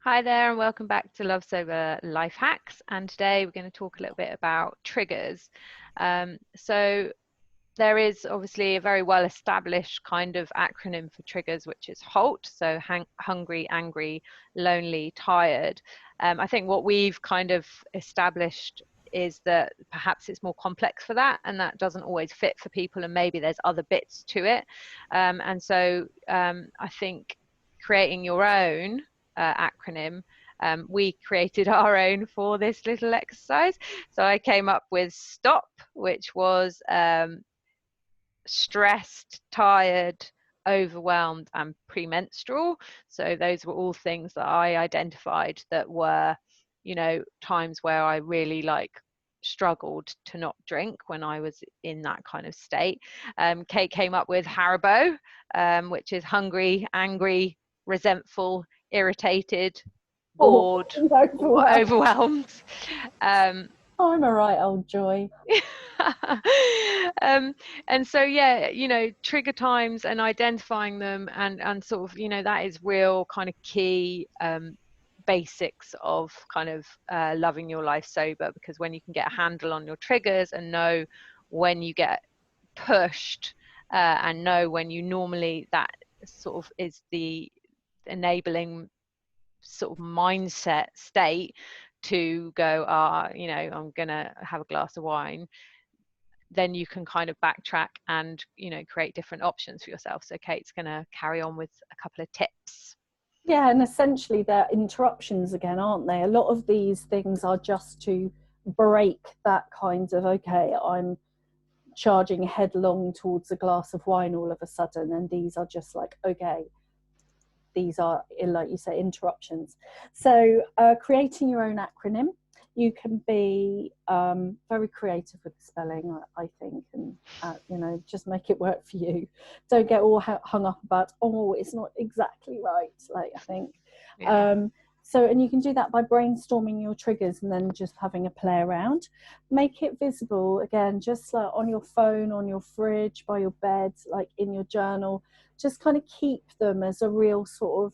Hi there, and welcome back to Love Sober Life Hacks. And today we're going to talk a little bit about triggers. So there is obviously a very well established kind of acronym for triggers, which is HALT. So hungry, angry, lonely, tired. I think what we've kind of established is that perhaps it's more complex for that, and that doesn't always fit for people, and maybe there's other bits to it. I think creating your own acronym. We created our own for this little exercise. So I came up with STOP, which was stressed, tired, overwhelmed, and premenstrual. So those were all things that I identified that were, times where I really struggled to not drink when I was in that kind of state. Kate came up with HARIBO, which is hungry, angry, resentful, irritated, bored, or overwhelmed. I'm a right old joy. And so, yeah, trigger times and identifying them and sort of, that is real kind of key basics of kind of loving your life sober, because when you can get a handle on your triggers and know when you get pushed and know when you normally, that sort of is the enabling sort of mindset state to go, I'm gonna have a glass of wine, then you can kind of backtrack and create different options for yourself. So Kate's going to carry on with a couple of tips. Yeah, and essentially they're interruptions again, aren't they? A lot of these things are just to break that kind of, okay, I'm charging headlong towards a glass of wine all of a sudden, and these are just like, okay, these are, like you say, interruptions. So creating your own acronym, you can be very creative with the spelling, I think, and just make it work for you. Don't get all hung up about, oh, it's not exactly right, like I think. Yeah. And you can do that by brainstorming your triggers and then just having a play around. Make it visible, again, just like on your phone, on your fridge, by your bed, like in your journal. Just kind of keep them as a real sort of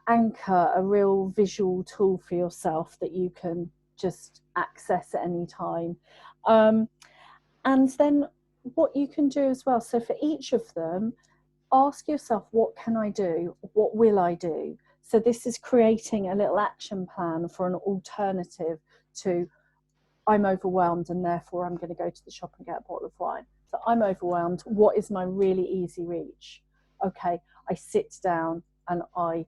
anchor, a real visual tool for yourself that you can just access at any time. And then what you can do as well, so for each of them, ask yourself, what can I do? What will I do? So this is creating a little action plan for an alternative to, I'm overwhelmed and therefore I'm going to go to the shop and get a bottle of wine. So I'm overwhelmed. What is my really easy reach? Okay, I sit down and I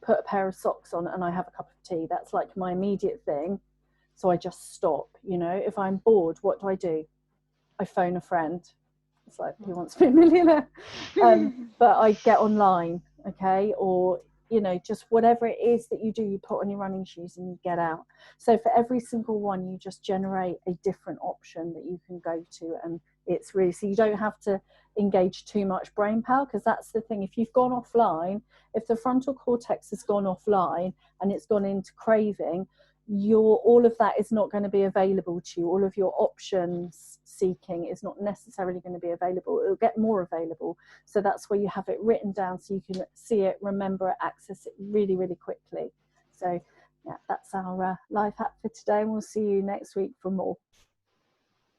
put a pair of socks on and I have a cup of tea. That's like my immediate thing. So I just stop. If I'm bored, what do? I phone a friend. It's like, who wants to be a millionaire? But I get online, okay? Or, just whatever it is that you do, you put on your running shoes and you get out. So for every single one, you just generate a different option that you can go to. And it's really, so you don't have to engage too much brain power, because that's the thing. If you've gone offline, if the frontal cortex has gone offline and it's gone into craving, all of that is not going to be available to you. All of your options seeking is not necessarily going to be available. It'll get more available. So that's where you have it written down so you can see it, remember it, access it really, really quickly. So yeah, that's our life hack for today, and we'll see you next week for more.